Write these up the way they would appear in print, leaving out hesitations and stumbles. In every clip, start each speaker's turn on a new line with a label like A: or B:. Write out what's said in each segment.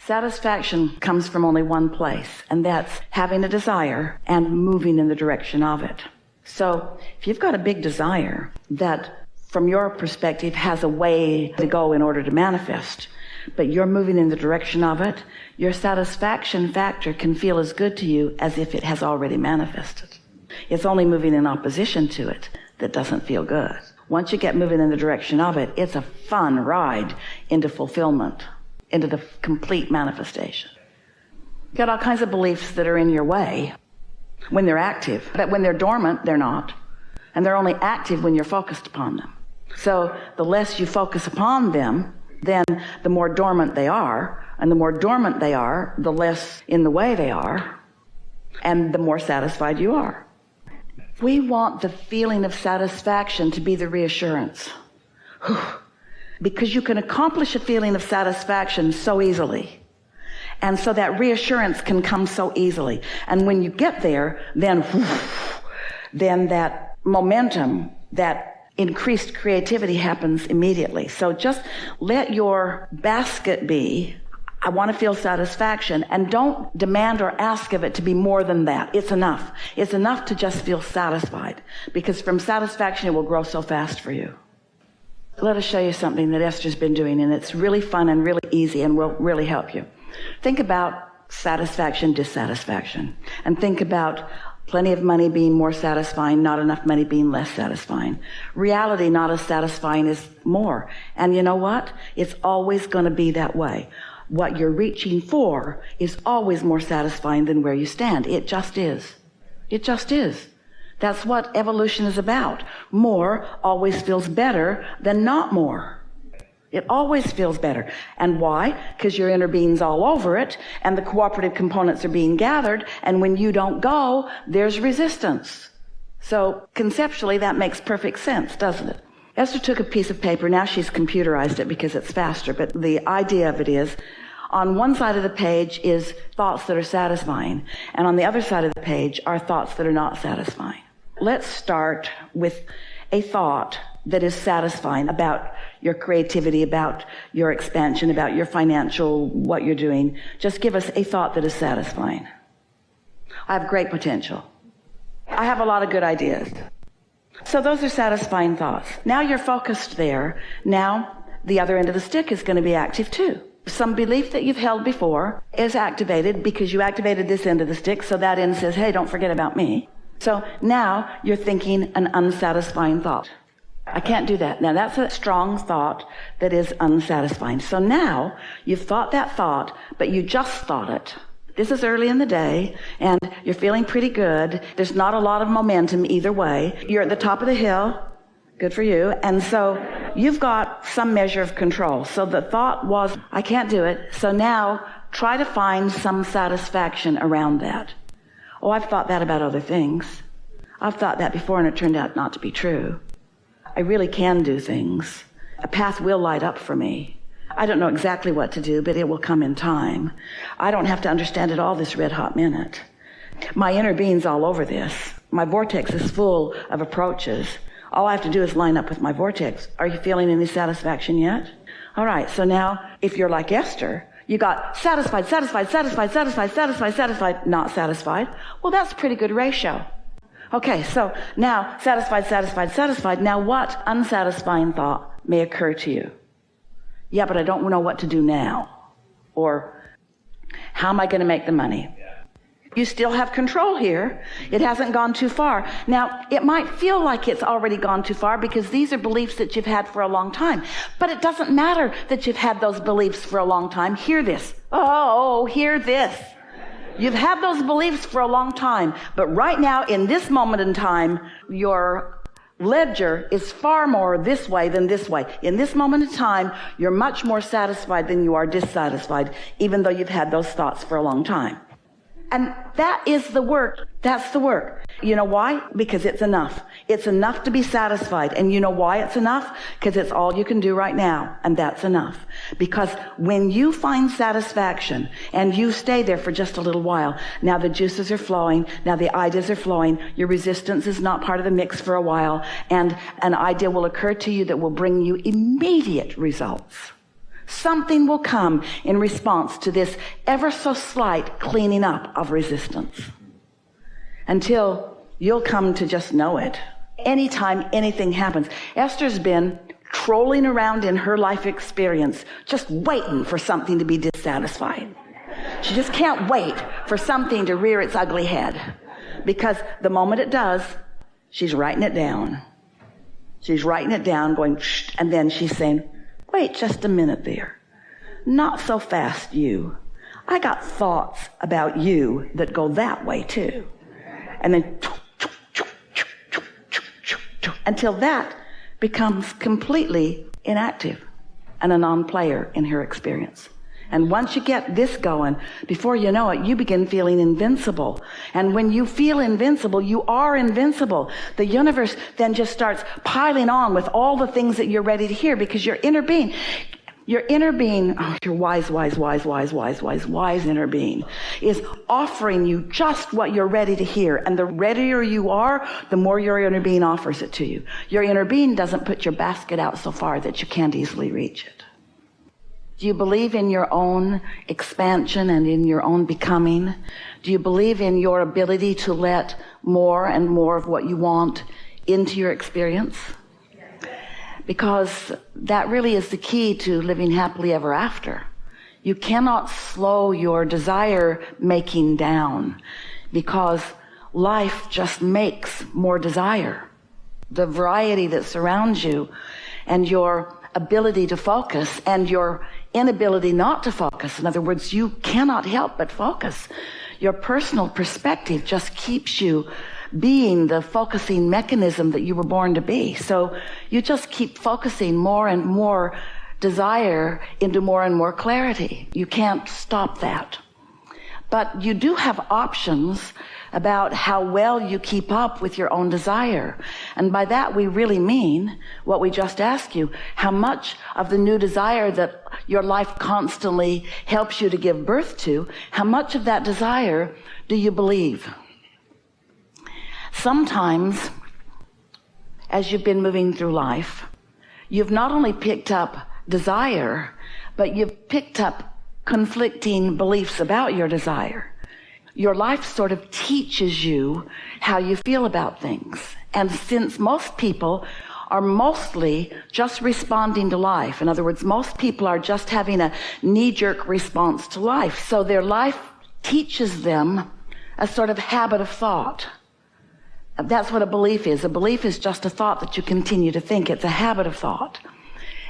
A: Satisfaction comes from only one place, and that's having a desire and moving in the direction of it. So if you've got a big desire that from your perspective has a way to go in order to manifest, but you're moving in the direction of it, your satisfaction factor can feel as good to you as if it has already manifested. It's only moving in opposition to it that doesn't feel good. Once you get moving in the direction of it, it's a fun ride into fulfillment, into the complete manifestation. You got all kinds of beliefs that are in your way when they're active, but when they're dormant, they're not. And they're only active when you're focused upon them. So the less you focus upon them, then the more dormant they are. And the more dormant they are, the less in the way they are. And the more satisfied you are. We want the feeling of satisfaction to be the reassurance. Because you can accomplish a feeling of satisfaction so easily. And so that reassurance can come so easily. And when you get there, then that momentum, that increased creativity happens immediately. So just let your basket be, I want to feel satisfaction, and don't demand or ask of it to be more than that. It's enough. It's enough to just feel satisfied, because from satisfaction it will grow so fast for you. Let us show you something that Esther's been doing, and it's really fun and really easy and will really help you. Think about satisfaction, dissatisfaction, and think about plenty of money being more satisfying, not enough money being less satisfying. Reality not as satisfying as more. And you know what? It's always going to be that way. What you're reaching for is always more satisfying than where you stand. It just is. It just is. That's what evolution is about. More always feels better than not more. It always feels better. And why? Because your inner being's all over it, and the cooperative components are being gathered, and when you don't go, there's resistance. So conceptually, that makes perfect sense, doesn't it? Esther took a piece of paper. Now she's computerized it because it's faster, but the idea of it is, on one side of the page is thoughts that are satisfying, and on the other side of the page are thoughts that are not satisfying. Let's start with a thought that is satisfying about your creativity, about your expansion, about your financial, what you're doing. Just give us a thought that is satisfying. I have great potential. I have a lot of good ideas. So those are satisfying thoughts. Now you're focused there. Now the other end of the stick is going to be active too. Some belief that you've held before is activated because you activated this end of the stick, so that end says, hey, don't forget about me. So now you're thinking an unsatisfying thought. I can't do that. Now that's a strong thought that is unsatisfying. So now you've thought that thought, but you just thought it. This is early in the day, and you're feeling pretty good. There's not a lot of momentum either way. You're at the top of the hill. Good for you. And so you've got some measure of control. So the thought was, I can't do it. So now try to find some satisfaction around that. Oh, I've thought that about other things. I've thought that before, and it turned out not to be true. I really can do things. A path will light up for me. I don't know exactly what to do, but it will come in time. I don't have to understand it all this red hot minute. My inner being's all over this. My vortex is full of approaches. All I have to do is line up with my vortex. Are you feeling any satisfaction yet? All right, so now if you're like Esther, you got satisfied, satisfied, satisfied, satisfied, satisfied, satisfied, not satisfied. Well, that's a pretty good ratio. Okay, so now satisfied, satisfied, satisfied. Now what unsatisfying thought may occur to you? Yeah, but I don't know what to do now. Or how am I going to make the money? You still have control here. It hasn't gone too far. Now, it might feel like it's already gone too far because these are beliefs that you've had for a long time. But it doesn't matter that you've had those beliefs for a long time. Hear this. Oh, hear this. You've had those beliefs for a long time, but right now, in this moment in time, your ledger is far more this way than this way. In this moment in time, you're much more satisfied than you are dissatisfied, even though you've had those thoughts for a long time. And that is the work. That's the work. You know why? Because it's enough. It's enough to be satisfied. And you know why it's enough? Because it's all you can do right now. And that's enough. Because when you find satisfaction and you stay there for just a little while, now the juices are flowing. Now the ideas are flowing. Your resistance is not part of the mix for a while. And an idea will occur to you that will bring you immediate results. Something will come in response to this ever so slight cleaning up of resistance until you'll come to just know it. Anytime anything happens, Esther's been trolling around in her life experience, just waiting for something to be dissatisfied. She just can't wait for something to rear its ugly head, because the moment it does, she's writing it down. She's writing it down, going, shh, and then she's saying, wait just a minute there. Not so fast, you. I got thoughts about you that go that way too. And then until that becomes completely inactive and a non-player in her experience. And once you get this going, before you know it, you begin feeling invincible. And when you feel invincible, you are invincible. The universe then just starts piling on with all the things that you're ready to hear, because your inner being, your wise inner being is offering you just what you're ready to hear. And the readier you are, the more your inner being offers it to you. Your inner being doesn't put your basket out so far that you can't easily reach it. Do you believe in your own expansion and in your own becoming? Do you believe in your ability to let more and more of what you want into your experience? Because that really is the key to living happily ever after. You cannot slow your desire making down, because life just makes more desire. The variety that surrounds you and your ability to focus and your inability not to focus. In other words, you cannot help but focus. Your personal perspective just keeps you being the focusing mechanism that you were born to be. So you just keep focusing more and more desire into more and more clarity. You can't stop that. But you do have options about how well you keep up with your own desire. And by that we really mean what we just asked you. How much of the new desire that your life constantly helps you to give birth to, how much of that desire do you believe? Sometimes, as you've been moving through life, you've not only picked up desire, but you've picked up conflicting beliefs about your desire. Your life sort of teaches you how you feel about things. And since most people are mostly just responding to life, in other words, most people are just having a knee-jerk response to life, so their life teaches them a sort of habit of thought. That's what a belief is. A belief is just a thought that you continue to think. It's a habit of thought.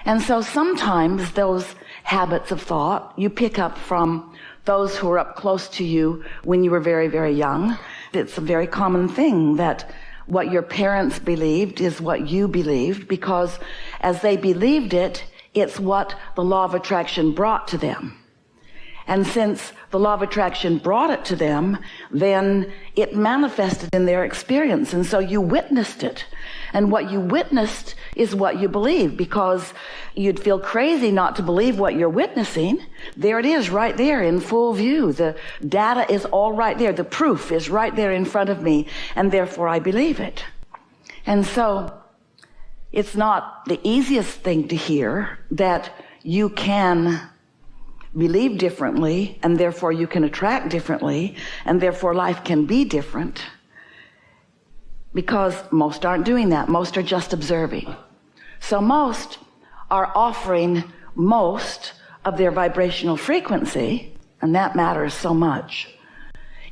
A: And so sometimes those habits of thought you pick up from those who are up close to you when you were very, very young. It's a very common thing that what your parents believed is what you believed, because as they believed it, it's what the law of attraction brought to them. And since the law of attraction brought it to them, then it manifested in their experience. And so you witnessed it. And what you witnessed is what you believe, because you'd feel crazy not to believe what you're witnessing. There it is right there in full view. The data is all right there. The proof is right there in front of me, and therefore I believe it. And so it's not the easiest thing to hear that you can believe differently, and therefore you can attract differently, and therefore life can be different, because most aren't doing that. Most are just observing. So most are offering most of their vibrational frequency, and that matters so much,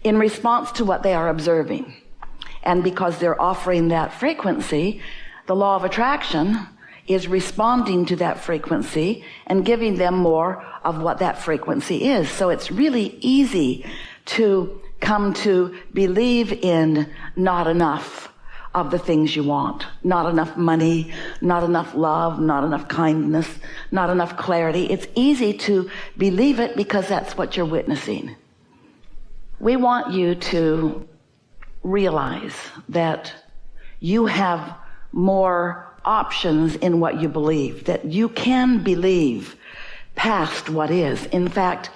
A: in response to what they are observing. And because they're offering that frequency, the law of attraction is responding to that frequency and giving them more of what that frequency is. So it's really easy to come to believe in not enough of the things you want. Not enough money, not enough love, not enough kindness, not enough clarity. It's easy to believe it because that's what you're witnessing. We want you to realize that you have more options in what you believe, that you can believe past what is. In fact,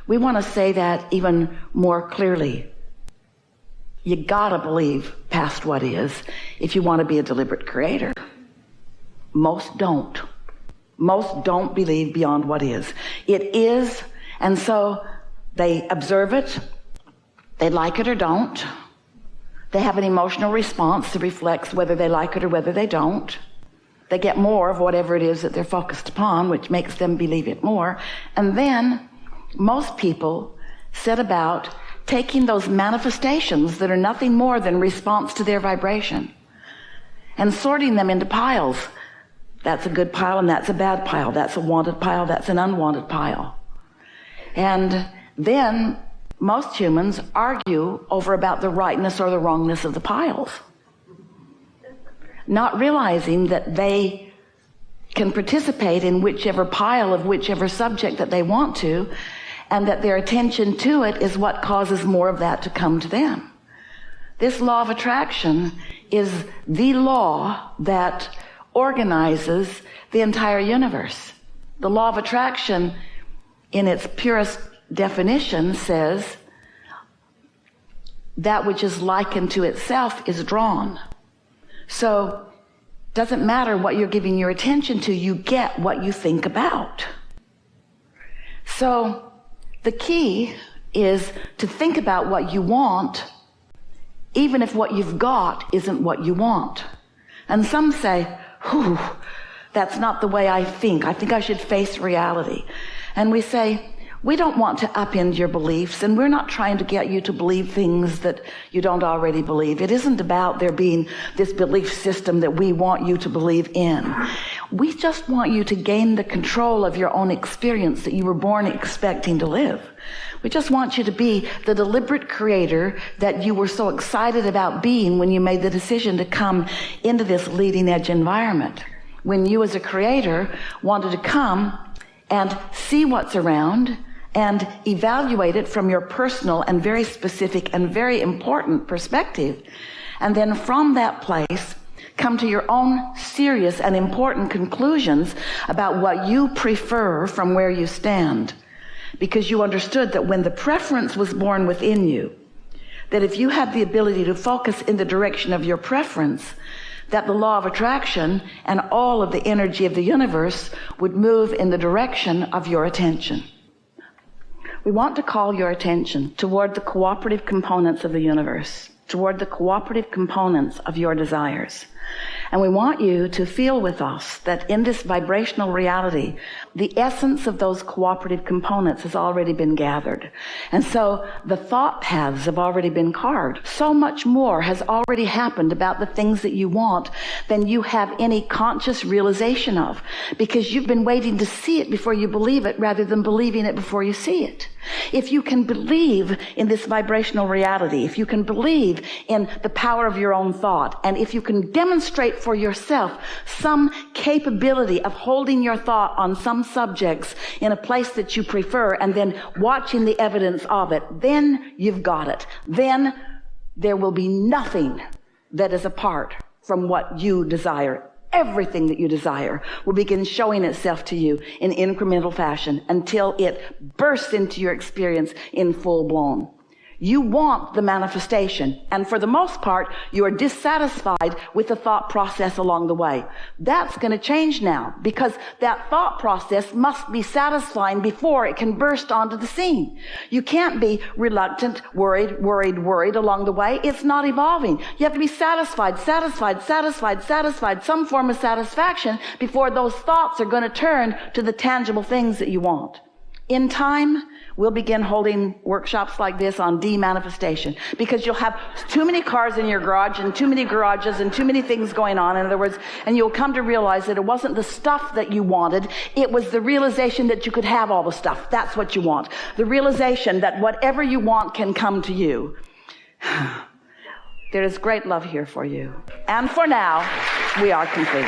A: we want to say that even more clearly. You gotta believe past what is if you want to be a deliberate creator. Most don't. Most don't believe beyond what is. It is, and so they observe it. They like it or don't. They have an emotional response that reflects whether they like it or whether they don't. They get more of whatever it is that they're focused upon, which makes them believe it more. And then most people set about taking those manifestations that are nothing more than response to their vibration and sorting them into piles. That's a good pile and that's a bad pile. That's a wanted pile, that's an unwanted pile. And then most humans argue over about the rightness or the wrongness of the piles, not realizing that they can participate in whichever pile of whichever subject that they want to, and that their attention to it is what causes more of that to come to them. This law of attraction is the law that organizes the entire universe. The law of attraction, in its purest definition, says that which is likened to itself is drawn. So it doesn't matter what you're giving your attention to, you get what you think about. So the key is to think about what you want, even if what you've got isn't what you want. And some say, whew, that's not the way I think. I think I should face reality. And we say, we don't want to upend your beliefs, and we're not trying to get you to believe things that you don't already believe. It isn't about there being this belief system that we want you to believe in. We just want you to gain the control of your own experience that you were born expecting to live. We just want you to be the deliberate creator that you were so excited about being when you made the decision to come into this leading edge environment. When you as a creator wanted to come and see what's around and evaluate it from your personal and very specific and very important perspective. And then from that place, come to your own serious and important conclusions about what you prefer from where you stand. Because you understood that when the preference was born within you, that if you had the ability to focus in the direction of your preference, that the law of attraction and all of the energy of the universe would move in the direction of your attention. We want to call your attention toward the cooperative components of the universe, toward the cooperative components of your desires. And we want you to feel with us that in this vibrational reality, the essence of those cooperative components has already been gathered. And so the thought paths have already been carved. So much more has already happened about the things that you want than you have any conscious realization of, because you've been waiting to see it before you believe it rather than believing it before you see it. If you can believe in this vibrational reality, if you can believe in the power of your own thought, and if you can demonstrate for yourself some capability of holding your thought on some subjects in a place that you prefer and then watching the evidence of it, then you've got it. Then there will be nothing that is apart from what you desire. Everything that you desire will begin showing itself to you in incremental fashion until it bursts into your experience in full blown. You want the manifestation, and for the most part, you are dissatisfied with the thought process along the way. That's going to change now, because that thought process must be satisfying before it can burst onto the scene. You can't be reluctant, worried along the way. It's not evolving. You have to be satisfied, some form of satisfaction before those thoughts are going to turn to the tangible things that you want. In time, we'll begin holding workshops like this on demanifestation, because you'll have too many cars in your garage and too many garages and too many things going on, in other words, and you'll come to realize that it wasn't the stuff that you wanted, it was the realization that you could have all the stuff. That's what you want. The realization that whatever you want can come to you. There is great love here for you. And for now, we are complete.